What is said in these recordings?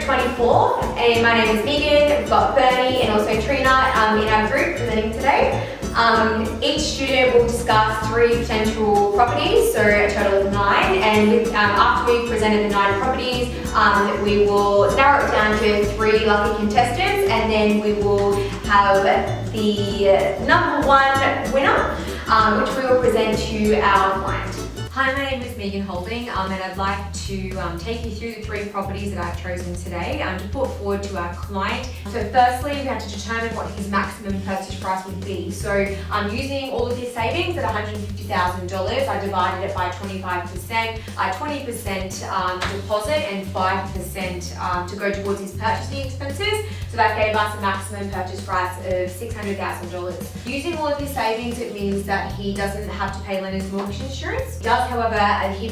MMP213, and my name is Megan. We've got Bernie and also Trina in our group presenting today. Each student will discuss 3 potential properties, so a total of 9, and after we've presented the 9 properties, we will narrow it down to 3 lucky contestants, and then we will have the number 1 winner, which we will present to our client. Hi, my name is Megan Holding, and I'd like to take you through the 3 properties that I've chosen today to put forward to our client. So firstly, we have to determine what his maximum purchase price would be. So using all of his savings at $150,000, I divided it by 25%, 20% deposit and 5% to go towards his purchasing expenses. So that gave us a maximum purchase price of $600,000. Using all of his savings, it means that he doesn't have to pay lender's mortgage insurance. He does, however,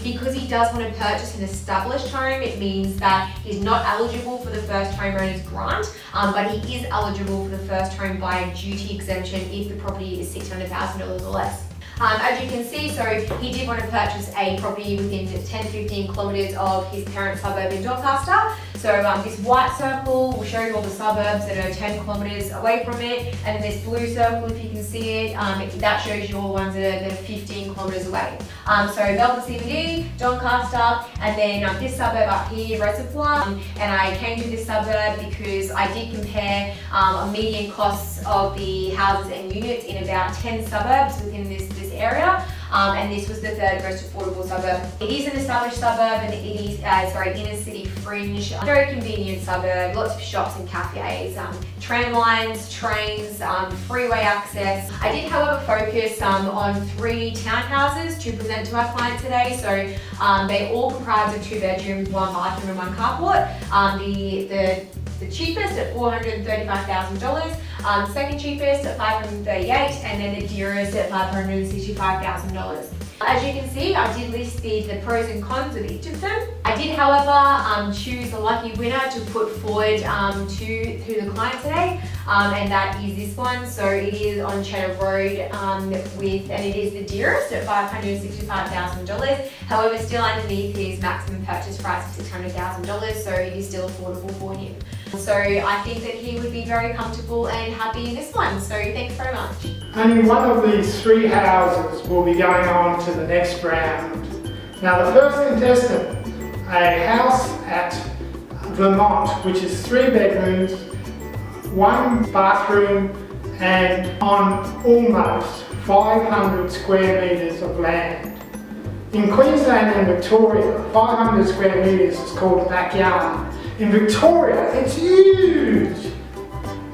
because he does want to purchase an established home, it means that he's not eligible for the first homeowner's grant, but he is eligible for the first home buyer duty exemption if the property is $600,000 or less. As you can see, so he did want to purchase a property within 10-15 kilometres of his parent suburb in Doncaster. So this white circle will show you all the suburbs that are 10 kilometres away from it, and then this blue circle, if you can see it, that shows you all the ones that are 15 kilometres away. So Melbourne CBD, Doncaster, and then this suburb up here, Reservoir. And I came to this suburb because I did compare median costs of the houses and units in about 10 suburbs within this area. And this was the 3rd most affordable suburb. It is an established suburb, and it is inner city fringe, very convenient suburb, lots of shops and cafes, tram lines, trains, freeway access. I did, however, focus on 3 townhouses to present to our client today. So they all comprise of 2 bedrooms, 1 bathroom and 1 carport. The cheapest at $435,000, second cheapest at $538,000, and then the dearest at $565,000. As you can see, I did list the pros and cons of each of them. I did, however, choose the lucky winner to put forward to the client today, and that is this one. So it is on Cheddar Road, and it is the dearest at $565,000. However, still underneath his maximum purchase price of $600,000, so it is still affordable for him. So I think that he would be very comfortable and happy in this one. So thanks very much. Only one of these 3 houses will be going on to the next round. Now the first contestant, a house at Vermont, which is 3 bedrooms, 1 bathroom, and on almost 500 square metres of land. In Queensland and Victoria, 500 square metres is called a backyard. In Victoria, it's huge!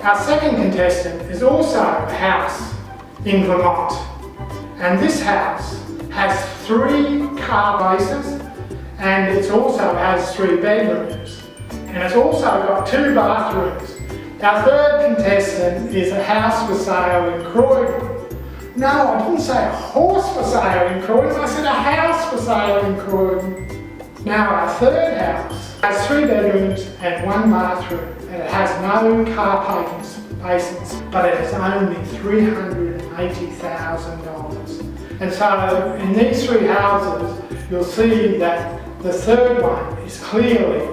Our second contestant is also a house in Vermont, and this house has 3 car bases, and it also has 3 bedrooms, and it's also got 2 bathrooms. Our third contestant is a house for sale in Croydon. No, I didn't say a horse for sale in Croydon, I said a house for sale in Croydon. Now our third house has 3 bedrooms and 1 bathroom, and it has no car parking spaces, but it has only $380,000. And so in these 3 houses, you'll see that the third one is clearly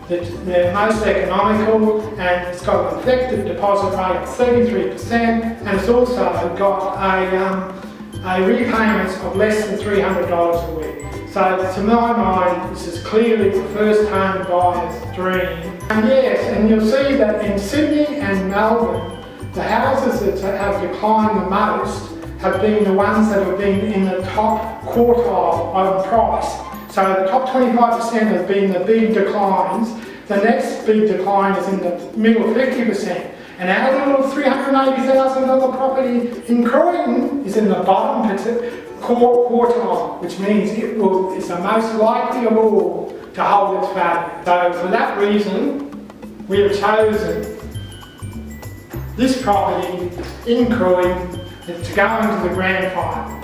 the most economical, and it's got an effective deposit rate of 33%, and it's also got a repayments of less than $300 a week. So to my mind, this is clearly the first home buyer's dream. And yes, and you'll see that in Sydney and Melbourne, the houses that have declined the most have been the ones that have been in the top quartile of price. So the top 25% have been the big declines. The next big decline is in the middle 50%. And our little $380,000 property in Croydon is in the bottom quartile, which means it's the most likely of all to hold its value. So for that reason, we have chosen this property in Croydon to go into the grand final.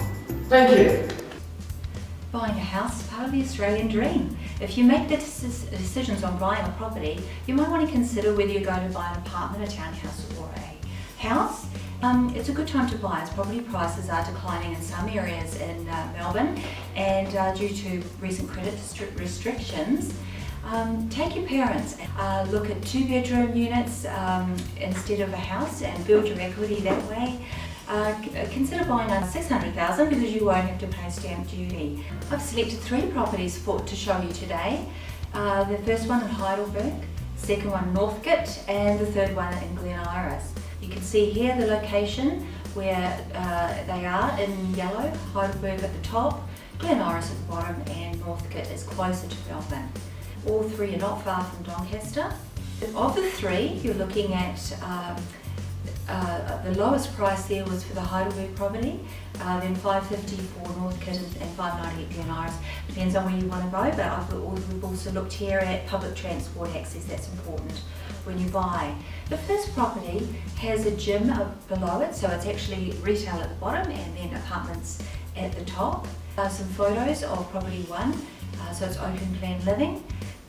Thank you. Buying a house is part of the Australian dream. If you make the decisions on buying a property, you might want to consider whether you're going to buy an apartment, a townhouse or a house. It's a good time to buy as property prices are declining in some areas in Melbourne, and due to recent credit restrictions, Take your parents, look at 2-bedroom units instead of a house and build your equity that way. Consider buying under $600,000 because you won't have to pay stamp duty. I've selected 3 properties to show you today. The first one in Heidelberg, second one Northcote, and the third one in Glen Iris. You can see here the location where they are in yellow, Heidelberg at the top, Glen Iris at the bottom, and Northcote is closer to Melbourne. All 3 are not far from Doncaster. Of the 3, you're looking at the lowest price there was for the Heidelberg property, then $550 for Northcote and $590 at Glen Iris. Depends on where you want to go, but we've also looked here at public transport access. That's important when you buy. The first property has a gym below it, so it's actually retail at the bottom and then apartments at the top. Some photos of property 1, so it's open plan living.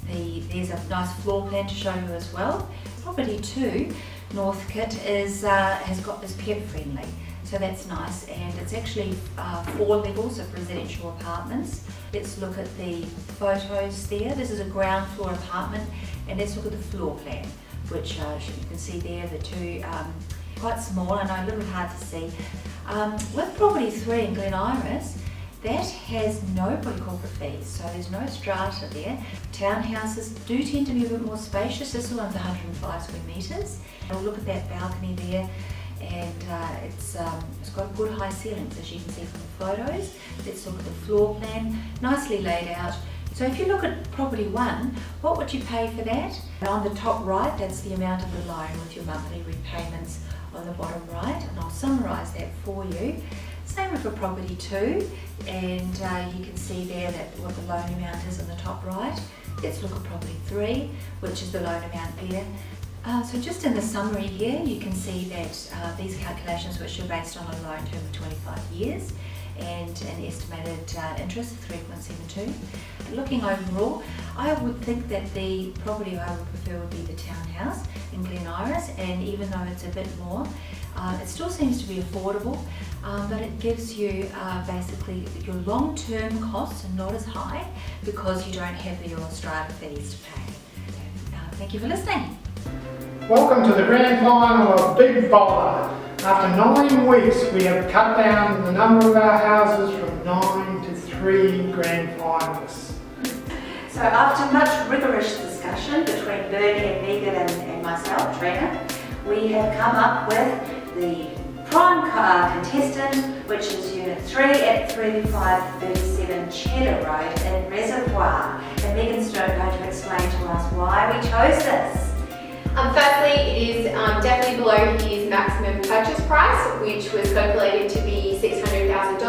There's a nice floor plan to show you as well. Property 2, Northcote, has pet friendly, so that's nice, and it's actually 4 levels of residential apartments. Let's look at the photos there. This is a ground floor apartment, and let's look at the floor plan, which you can see there, the 2 quite small, I know a little hard to see. With property 3 in Glen Iris, that has no corporate fees, so there's no strata there. Townhouses do tend to be a bit more spacious. This one's 105 square metres. We'll look at that balcony there, and it's got good high ceilings, as you can see from the photos. Let's look at the floor plan, nicely laid out. So if you look at property 1, what would you pay for that? And on the top right, that's the amount of the loan with your monthly repayments on the bottom right, and I'll summarise that for you. Same with for property 2, and you can see there that what the loan amount is on the top right. Let's look at property 3, which is the loan amount there. So just in the summary here, you can see that these calculations, which are based on a loan term of 25 years and an estimated interest of 3.72. Looking overall, I would think that the property I would prefer would be the townhouse in Glen Iris, and even though it's a bit more, it still seems to be affordable, but it gives you basically your long-term costs are not as high because you don't have your strata fees to pay. Thank you for listening. Welcome to the grand final of Big Boulder. After 9 weeks, we have cut down the number of our houses from 9 to 3 grand finalists. So after much rigorous discussion between Bernie and Megan and myself, Trina, we have come up with the prime contestant, which is Unit 3 at 3537 Cheddar Road in Reservoir. And Megan's going to explain to us why we chose this. Firstly, it is definitely below his maximum purchase price, which was calculated to be $600,000.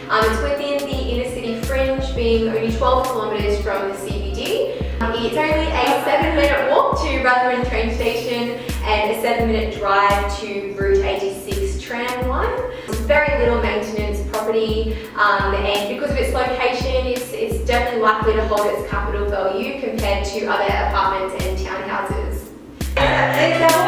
It's within the inner city fringe, being only 12 kilometres from the CBD. It's only a 7-minute walk to Rutherford train station and a 7-minute drive to Route 86 tram line. It's very little maintenance property, and because of its location, it's definitely likely to hold its capital value compared to other apartments and townhouses. Is that